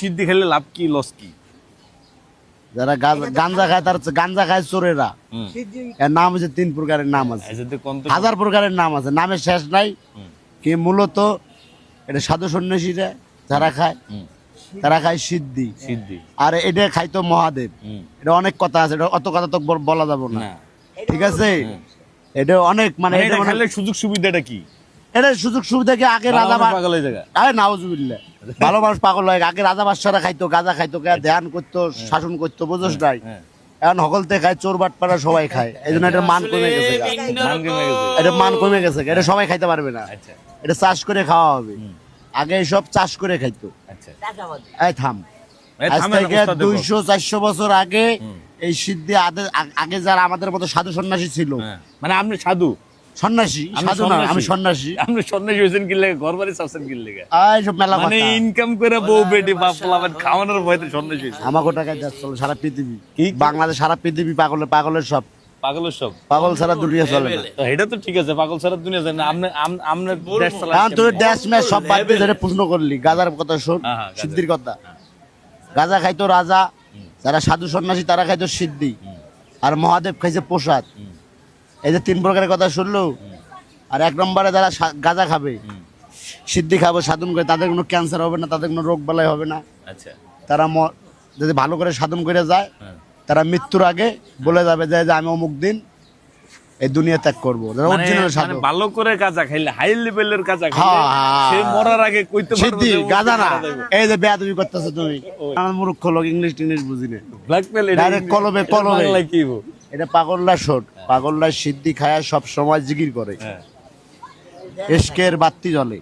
সিদ্ধি খেলে লাভ কি লস কি? যারা গাঞ্জা খায় তার গাঞ্জা খায় চোরেরা। এর নাম হচ্ছে 3 প্রকারের নাম আছে, হাজার প্রকারের নাম আছে, নামের শেষ নাই। কি মূলত এটা সাধু সন্ন্যাসীরা যারা খায় তারা খায় সিদ্ধি। আর এটা খাইতো মহাদেব। এটা অনেক কথা আছে, এটা অত কথা তো বলা যাবে না, ঠিক আছে? এটা অনেক মানে এটা খাইলে সুযোগ সুবিধাটা কি? এটা সুযোগ সুবিধা কি আগে রাজা পাগল হয়ে যায়। আরে নাউজুবিল্লাহ, ভালো মানুষ পাগল হয়। আগে রাজা বাদশারা খাইতো, গাঁজা খাইতো, ধ্যান করতো, শাসন করতো, বুঝছ নাই? এখন হকলতে খায়, চোর বাটপাড়া সবাই খায়, এই জন্য এটা মান কমে গেছে। এটা মান কমে গেছে, এটা সবাই খাইতে পারবে না। এটা চাষ করে খাওয়া হবে। আগে সব চাষ করে খাইতো। এই থাম, আজ থেকে 200-400 বছর আগে এই সিদ্ধি আগে যারা আমাদের মতো সাধু সন্ন্যাসী ছিল। মানে আপনি সাধু সন্ন্যাসী? সাধু না, আমি সন্ন্যাসী। আপনি সন্ন্যাসী হয়েছেন কি লাগে? ঘর বাড়ি চাচ্ছেন কি লাগে? এইসব মেলা মানে ইনকাম করে বউ বেটি বাপ পোলাপান খাওয়ানোর ভয়তে সন্ন্যাসী হয়েছে। আমাকে টাকা যাচ্ছে সারা পৃথিবী, বাংলাদেশ সারা পৃথিবী পাগলের সব। পাগলের সব? পাগল ছাড়া দুনিয়া চলে না। এটা তো ঠিক আছে, পাগল ছাড়া দুনিয়া চলে না। আপনি দেশ চালান। এখন তুই দেশ ম্যাচ সব বাদ দিয়ে ধরে প্রশ্ন করলি, গাজার কথা শোন, সিদ্ধির কথা। গাজা খাইতো রাজা, যারা সাধু সন্ন্যাসী তারা খাইতো সিদ্ধি, আর মহাদেব খাইছে প্রসাদ। এই যে 3 প্রকারের কথা শুনলো। আর 1 নম্বরে যারা গাজা খাবে, সিদ্ধি খাবে, সাধন করে, তাদের কোনো ক্যান্সার হবে না, তাদের কোনো রোগ বালাই হবে না। আচ্ছা, তারা যদি ভালো করে সাধন করে যায়, তারা মৃত্যুর আগে বলে যাবে যে আমি অমুক দিন এই দুনিয়া ত্যাগ করবো। ভালো করে গাঁজা খাইলে, হাই লেভেলের গাঁজা খাইলে সে মরার আগে কইতে পারবে সিদ্ধি গাঁজা না। এই যে বেয়াদবি করতেছো তুমি, আমার মূর্খ লোক, ইংলিশ বুঝি না। ডাইরেক্ট কলবে কি এটা পাগল্লা শোট। পাগল্লা সিদ্ধি খায়া সব সময় জিকির করে, ইশকের বাতি জ্বলে।